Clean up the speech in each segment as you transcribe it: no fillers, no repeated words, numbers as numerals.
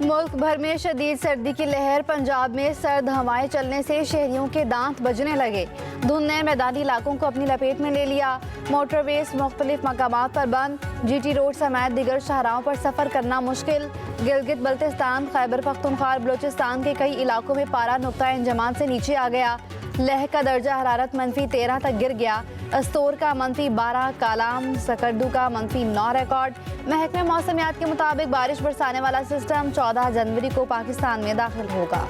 मुल्क भर में शदीद सर्दी की लहर। पंजाब में सर्द हवाएं चलने से शहरियों के दांत बजने लगे। धुंध ने मैदानी इलाकों को अपनी लपेट में ले लिया। मोटरवेज मुख्तलिफ मकामात पर बंद। GT रोड समेत दिगर शाहराहों पर सफ़र करना मुश्किल। गिलगित बल्तिस्तान, खैबर पख्तूनख्वा, बलोचिस्तान के कई इलाकों में पारा नुक्ता इंजमान से नीचे आ गया। लह का दर्जा हरारत -13 तक गिर गया। अस्तोर का -12, कालाम सकरदू का -9 रिकॉर्ड। महकमे मौसमियात के मुताबिक बारिश बरसाने वाला सिस्टम 14 जनवरी को पाकिस्तान में दाखिल होगा।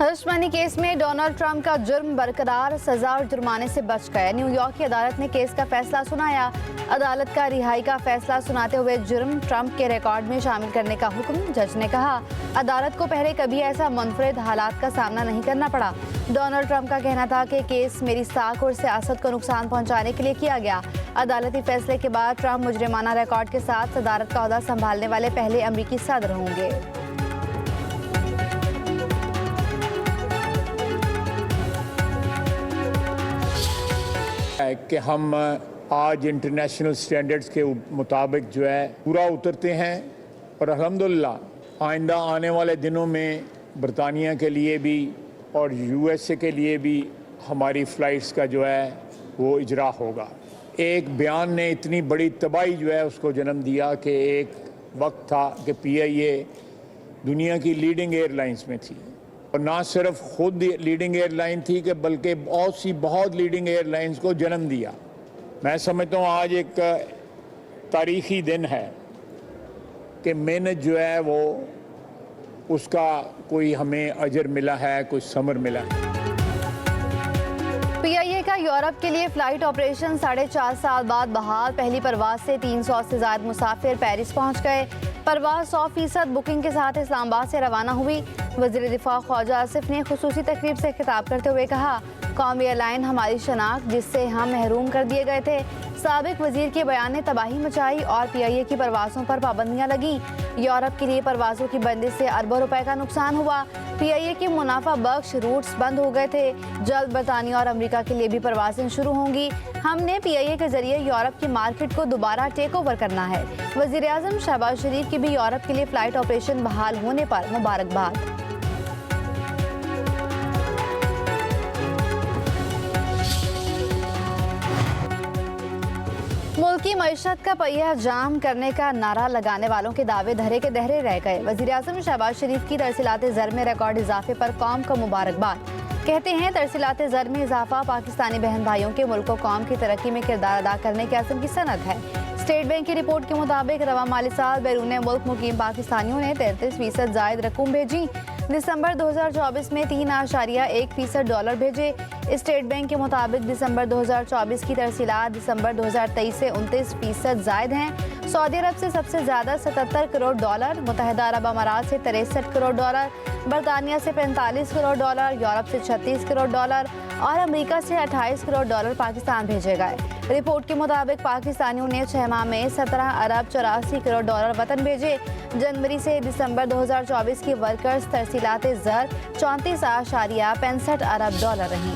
हश मनी केस में डोनाल्ड ट्रंप का जुर्म बरकरार, सजा और जुर्माने से बच गए। न्यूयॉर्क की अदालत ने केस का फैसला सुनाया। अदालत का रिहाई का फैसला सुनाते हुए जुर्म ट्रंप के रिकॉर्ड में शामिल करने का हुक्म। जज ने कहा, अदालत को पहले कभी ऐसा मुनफरिद हालात का सामना नहीं करना पड़ा। डोनाल्ड ट्रंप का कहना था कि केस मेरी साख और सियासत को नुकसान पहुंचाने के लिए किया गया। अदालती फैसले के बाद ट्रंप मुजरिमाना रिकॉर्ड के साथ सदारत का ओहदा संभालने वाले पहले अमरीकी सदर होंगे। कि हम आज इंटरनेशनल स्टैंडर्ड्स के मुताबिक जो है पूरा उतरते हैं और अल्हम्दुलिल्लाह आइंदा आने वाले दिनों में बरतानिया के लिए भी और USA के लिए भी हमारी फ़्लाइट्स का जो है वो इजरा होगा। एक बयान ने इतनी बड़ी तबाही जो है उसको जन्म दिया कि एक वक्त था कि PIA दुनिया की लीडिंग एयरलाइंस में थी और ना सिर्फ खुद लीडिंग एयरलाइन थी कि बल्कि बहुत लीडिंग एयरलाइंस को जन्म दिया। मैं समझता हूँ आज एक तारीख़ी दिन है कि मेहनत जो है वो उसका कोई हमें अजर मिला है, कोई समर मिला है। PIA का यूरोप के लिए फ़्लाइट ऑपरेशन 4.5 साल बाद बहाल। पहली परवाज से 300 से ज़्यादा मुसाफिर पेरिस पहुँच गए। परवाज 100% बुकिंग के साथ इस्लामाबाद से रवाना हुई। वज़ीर दिफा ख्वाजा आसिफ ने खुसूसी तकरीब से खिताब करते हुए कहा, कौमी एयरलाइन हमारी शनाख्त जिससे हम महरूम कर दिए गए थे। साबिक वजीर के बयान ने तबाही मचाई और PIA की परवाज़ों पर पाबंदियां लगीं। यूरोप के लिए परवाज़ों की बंदिश से अरबों रुपए का नुकसान हुआ। PIA के मुनाफा बख्श रूट्स बंद हो गए थे। जल्द बरतानिया और अमेरिका के लिए भी परवाज़ें शुरू होंगी। हमने PIA के जरिए यूरोप की मार्केट को दोबारा टेक ओवर करना है। वज़ीर आज़म शहबाज शरीफ की भी यूरोप के लिए फ़्लाइट ऑपरेशन बहाल होने पर मुबारकबाद। मुल्की मईशत का पहिया जाम करने का नारा लगाने वालों के दावे धरे के दहरे रह गए। वज़ीर आज़म शहबाज शरीफ की तरसीलात ज़र में रिकॉर्ड इजाफे पर कौम को मुबारकबाद। कहते हैं, तरसीलात ज़र में इजाफा पाकिस्तानी बहन भाइयों के मुल्क कौम की तरक्की में किरदार अदा करने के अज़्म की सनद है। स्टेट बैंक की रिपोर्ट के मुताबिक रवा माली साल बैरून मुल्क मुकीम पाकिस्तानियों ने 33% जायद रकूम भेजी। दिसंबर 2024 में 3.1% डॉलर भेजे। स्टेट बैंक के मुताबिक दिसंबर 2024 की तरसीलात दिसंबर 2023 से 29% जायद हैं। सऊदी अरब से सबसे ज़्यादा 77 करोड़ डॉलर, मुत्तहिदा अरब अमारात से 63 करोड़ डॉलर, बरतानिया से 45 करोड़ डॉलर, यूरोप से 36 करोड़ डॉलर और अमेरिका से 28 करोड़ डॉलर पाकिस्तान भेजे गए। रिपोर्ट के मुताबिक पाकिस्तानियों ने 6 माह में 17 अरब 84 करोड़ डॉलर वतन भेजे। जनवरी से दिसंबर 2024 की वर्कर्स तरसीलात ज़र 34.65 अरब डॉलर रहीं।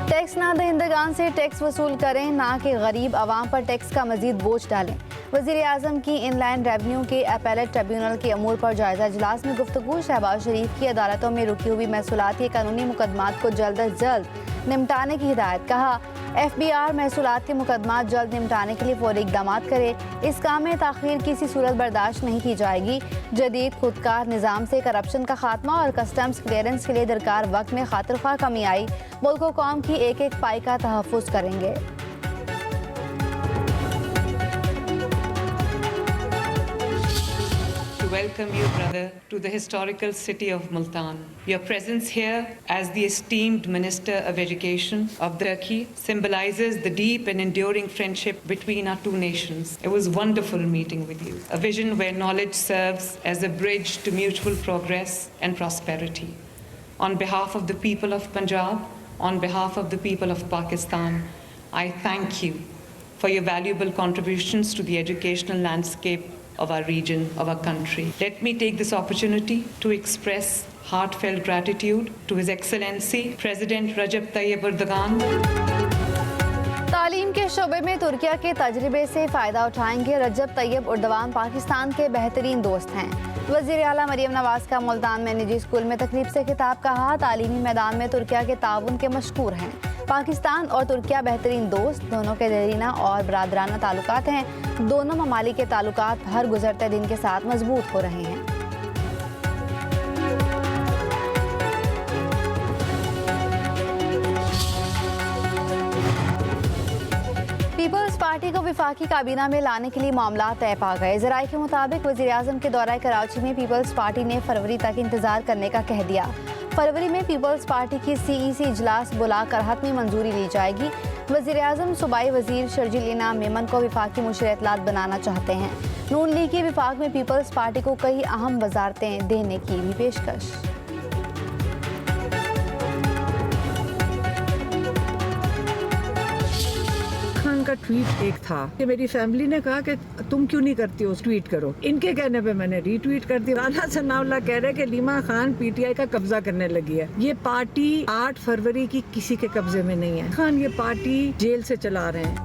टैक्स ना दहिंदगान से टैक्स वसूल करें, ना कि गरीब आवाम पर टैक्स का मजीद बोझ डालें। वज़ीर आज़म की इनलैंड रेवेन्यू के अपीलेट ट्रिब्यूनल के अमूर पर जायजा इजलास में गुफ्तगू। शहबाज शरीफ की अदालतों में रुकी हुई महसूलाती कानूनी मुकदमात को जल्द अज जल्द निपटाने की हिदायत। कहा, FBR महसूलात के मुकदमात जल्द निपटाने के लिए फौरी इक़दाम करे। इस काम में ताख़ीर किसी सूरत बर्दाश्त नहीं की जाएगी। जदीद खुदकार निज़ाम से करप्शन का खात्मा और कस्टम्स क्लियरेंस के लिए दरकार वक्त में खातिर ख्वाह कमी आई। मुल्क व कौम की एक एक पाई का तहफ़्फ़ुज़ करेंगे। Welcome you, brother, to the historical city of Multan. Your presence here as the esteemed Minister of Education of Turkey symbolizes the deep and enduring friendship between our two nations. It was wonderful meeting with you. A vision where knowledge serves as a bridge to mutual progress and prosperity. On behalf of the people of Punjab, on behalf of the people of Pakistan, I thank you for your valuable contributions to the educational landscape of our region, of our country. Let me take this opportunity to express heartfelt gratitude to His Excellency President Recep Tayyip Erdogan. तालीम के शोबे में तुर्किया के तजर्बे से फ़ायदा उठाएंगे। रजब Tayyab Erdogan Pakistan के बेहतरीन दोस्त हैं। वज़ीर आला मरियम नवाज़ का मुल्तान में निजी स्कूल में तकरीब से खिताब। कहा, तालीमी मैदान में तुर्किया के ताउन के मशकूर हैं। पाकिस्तान और तुर्किया बेहतरीन दोस्त, दोनों के देरीना और बरादराना ताल्लुकात हैं। दोनों ममालिक के ताल्लुकात हर गुजरते दिन के साथ मजबूत हो रहे हैं। पीपल्स पार्टी को विफाकी काबीना में लाने के लिए मामला तय पा गए। ज़राए के मुताबिक वज़ीर-ए-आज़म के दौरा कराची में पीपल्स पार्टी ने फरवरी तक इंतजार करने का कह दिया। फरवरी में पीपल्स पार्टी की CEC इजलास बुलाकर हतमी मंजूरी ली जाएगी। वज़ीर-ए-आज़म सूबाई वज़ीर शर्जील इनाम मेमन को विफाकी मुशीर इत्तलात बनाना चाहते हैं। नून लीग की विफाक में पीपल्स पार्टी को कई अहम वजारतें देने की भी पेशकश। का ट्वीट एक था कि मेरी फैमिली ने कहा कि तुम क्यों नहीं करती हो, ट्वीट करो। इनके कहने पे मैंने रीट्वीट कर दिया। राना सनाउल्लाह कह रहे कि लीमा खान PTI का कब्जा करने लगी है। ये पार्टी 8 फरवरी की किसी के कब्जे में नहीं है। खान ये पार्टी जेल से चला रहे हैं।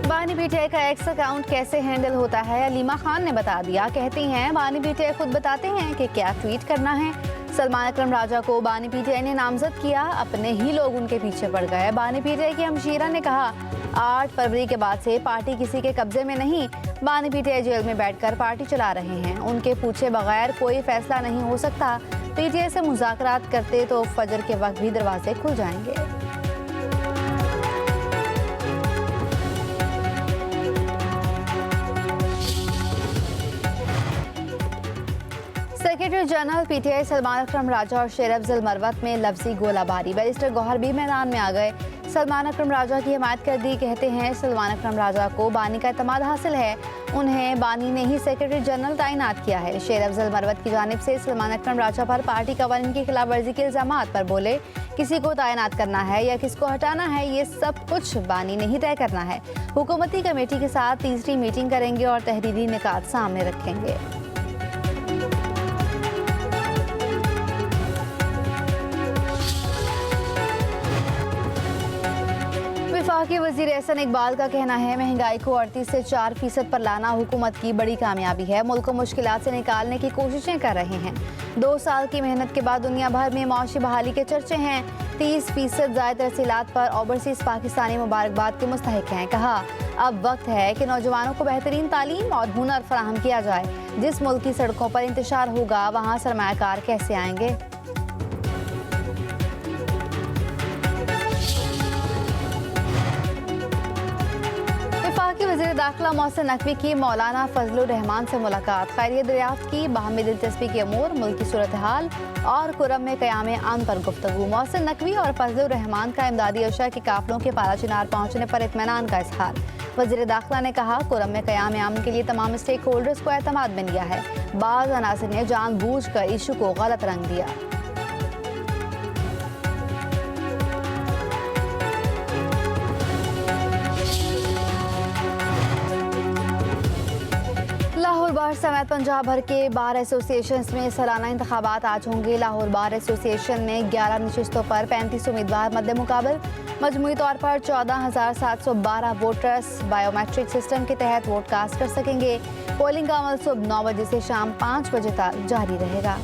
बानी PTI का एक्स अकाउंट कैसे हैंडल होता है, लीमा खान ने बता दिया। कहती हैं, बानी PTI खुद बताते हैं कि क्या ट्वीट करना है। सलमान अकरम राजा को बानी PTI ने नामजद किया, अपने ही लोग उनके पीछे पड़ गए। बानी PTI की हमशीरा ने कहा, 8 फरवरी के बाद से पार्टी किसी के कब्जे में नहीं। बानी PTI जेल में बैठकर पार्टी चला रहे हैं। उनके पूछे बगैर कोई फैसला नहीं हो सकता। PTI से मुज़ाकरात करते तो फजर के वक्त भी दरवाजे खुल जाएंगे। सेक्रेटरी जनरल PTI सलमान अकरम राजा और शेर अफजल मरवत में लफ्जी गोलाबारी। बैरिस्टर गौहर भी मैदान में आ गए। सलमान अकरम राजा की हिमायत कर दी। कहते हैं, सलमान अकरम राजा को बानी का एतमाद हासिल है। उन्हें बानी ने ही सेक्रेटरी जनरल तैनात किया है। शेर अफजल मरवत की जानिब से सलमान अकरम राजा पर पार्टी कवानीन की खिलाफ वर्जी के इल्जामात पर बोले, किसी को तैनात करना है या किसको हटाना है, ये सब कुछ बानी ने ही तय करना है। हुकूमती कमेटी के साथ तीसरी मीटिंग करेंगे और तहरीरी निकात सामने रखेंगे। वफाकी वज़ीर एहसन इकबाल का कहना है, महंगाई को 38 से 4% पर लाना हुकूमत की बड़ी कामयाबी है। मुल्क को मुश्किलात से निकालने की कोशिशें कर रहे हैं। 2 साल की मेहनत के बाद दुनिया भर में मौशी बहाली के चर्चे हैं। 30% ज़ायद तरसीलात पर ओवरसीज़ पाकिस्तानी मुबारकबाद के मुस्तहिक हैं। कहा, अब वक्त है कि नौजवानों को बेहतरीन तालीम और हुनर फराहम किया जाए। जिस मुल्क की सड़कों पर इंतशार होगा, वहाँ सरमायाकार कैसे आएंगे। वज़ीर दाखिला मोहसिन नकवी की मौलाना फजलुर रहमान से मुलाकात। खैरियत दरियाफ्त की, बाहमी दिलचस्पी के अमूर, मुल्क की सूरत हाल और कुरम में क़याम अमन पर गुफ्तगू। मोहसिन नकवी और फजलुर रहमान का इमदादी अशया के काफिलों के पारा चिनार पहुँचने पर इत्मीनान का इजहार। वज़ीर दाखिला ने कहा, कुरम में क़याम अमन के लिए तमाम स्टेक होल्डर्स को एतमाद में लिया है। बाज़ अनासिर ने जानबूझकर इशू को गलत रंग दिया। लाहौर बार समेत पंजाब भर के बार एसोसिएशन में सालाना इंतखाबात आज होंगे। लाहौर बार एसोसिएशन में 11 नशिस्तों पर 35 उम्मीदवार मद्दे मुकाबल। मजमूई तौर पर 14,712 वोटर्स बायोमेट्रिक सिस्टम के तहत वोट कास्ट कर सकेंगे। पोलिंग का अमल सुबह 9 बजे से शाम 5 बजे तक जारी रहेगा।